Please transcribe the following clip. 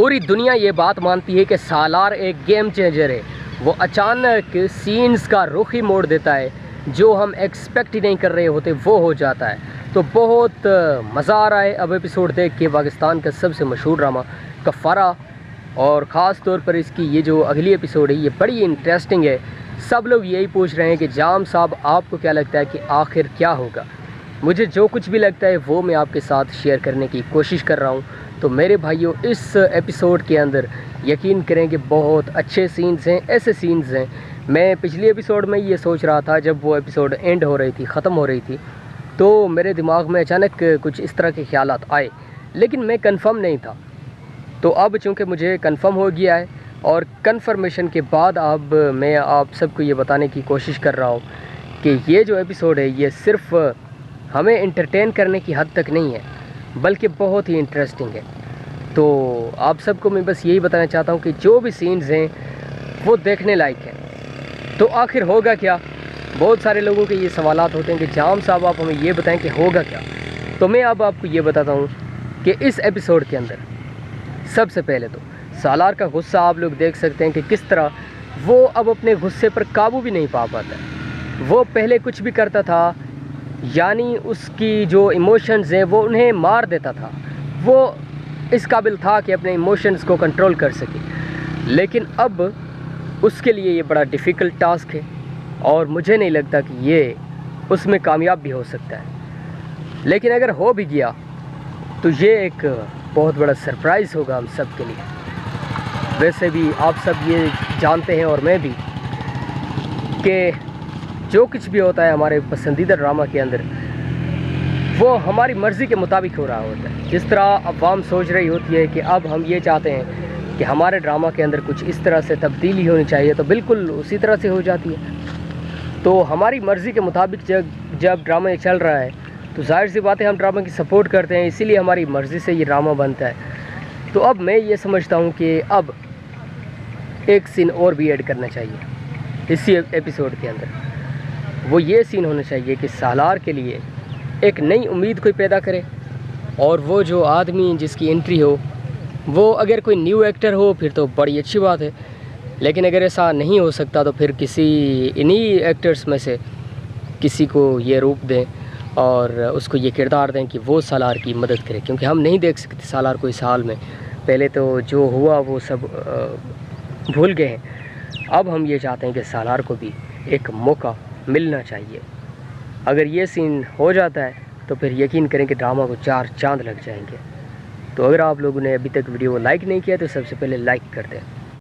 पूरी दुनिया ये बात मानती है कि सालार एक गेम चेंजर है। वो अचानक सीन्स का रुख ही मोड़ देता है, जो हम एक्सपेक्ट ही नहीं कर रहे होते वो हो जाता है। तो बहुत मज़ा आ रहा है अब एपिसोड देख के। पाकिस्तान का सबसे मशहूर ड्रामा कफ़ारा, और ख़ास तौर पर इसकी ये जो अगली एपिसोड है ये बड़ी इंटरेस्टिंग है। सब लोग यही पूछ रहे हैं कि जाम साहब आपको क्या लगता है कि आखिर क्या होगा। मुझे जो कुछ भी लगता है वो मैं आपके साथ शेयर करने की कोशिश कर रहा हूँ। तो मेरे भाइयों, इस एपिसोड के अंदर यकीन करें कि बहुत अच्छे सीन्स हैं, ऐसे सीन्स हैं। मैं पिछली एपिसोड में ये सोच रहा था, जब वो एपिसोड एंड हो रही थी, ख़त्म हो रही थी, तो मेरे दिमाग में अचानक कुछ इस तरह के ख्यालात आए, लेकिन मैं कंफर्म नहीं था। तो अब चूँकि मुझे कंफर्म हो गया है, और कंफर्मेशन के बाद अब मैं आप सबको ये बताने की कोशिश कर रहा हूँ कि ये जो एपिसोड है ये सिर्फ़ हमें एंटरटेन करने की हद तक नहीं है, बल्कि बहुत ही इंटरेस्टिंग है। तो आप सबको मैं बस यही बताना चाहता हूँ कि जो भी सीन्स हैं वो देखने लायक हैं। तो आखिर होगा क्या? बहुत सारे लोगों के ये सवालात होते हैं कि जाम साहब आप हमें ये बताएं कि होगा क्या। तो मैं अब आपको ये बताता हूँ कि इस एपिसोड के अंदर सबसे पहले तो सालार का गुस्सा आप लोग देख सकते हैं कि किस तरह वो अब अपने गुस्से पर काबू भी नहीं पा पाता है। वो पहले कुछ भी करता था, यानी उसकी जो इमोशंस हैं वो उन्हें मार देता था। वो इस काबिल था कि अपने इमोशंस को कंट्रोल कर सके, लेकिन अब उसके लिए ये बड़ा डिफ़िकल्ट टास्क है, और मुझे नहीं लगता कि ये उसमें कामयाब भी हो सकता है। लेकिन अगर हो भी गया तो ये एक बहुत बड़ा सरप्राइज़ होगा हम सब के लिए। वैसे भी आप सब ये जानते हैं और मैं भी कि जो कुछ भी होता है हमारे पसंदीदा ड्रामा के अंदर वो हमारी मर्ज़ी के मुताबिक हो रहा होता है। जिस तरह अवाम सोच रही होती है कि अब हम ये चाहते हैं कि हमारे ड्रामा के अंदर कुछ इस तरह से तब्दीली होनी चाहिए, तो बिल्कुल उसी तरह से हो जाती है। तो हमारी मर्ज़ी के मुताबिक जब ड्रामा चल रहा है तो जाहिर सी बात है हम ड्रामा की सपोर्ट करते हैं, इसीलिए हमारी मर्ज़ी से ये ड्रामा बनता है। तो अब मैं ये समझता हूँ कि अब एक सीन और भी ऐड करना चाहिए इसी एपिसोड के अंदर। वो ये सीन होना चाहिए कि सालार के लिए एक नई उम्मीद कोई पैदा करे, और वो जो आदमी जिसकी एंट्री हो वो अगर कोई न्यू एक्टर हो फिर तो बड़ी अच्छी बात है। लेकिन अगर ऐसा नहीं हो सकता तो फिर किसी इन्हीं एक्टर्स में से किसी को ये रूप दें और उसको ये किरदार दें कि वो सालार की मदद करे, क्योंकि हम नहीं देख सकते सालार को इस हाल में। पहले तो जो हुआ वो सब भूल गए हैं। अब हम ये चाहते हैं कि सालार को भी एक मौका मिलना चाहिए। अगर ये सीन हो जाता है तो फिर यकीन करें कि ड्रामा को 4 चांद लग जाएंगे। तो अगर आप लोगों ने अभी तक वीडियो को लाइक नहीं किया तो सबसे पहले लाइक कर दें।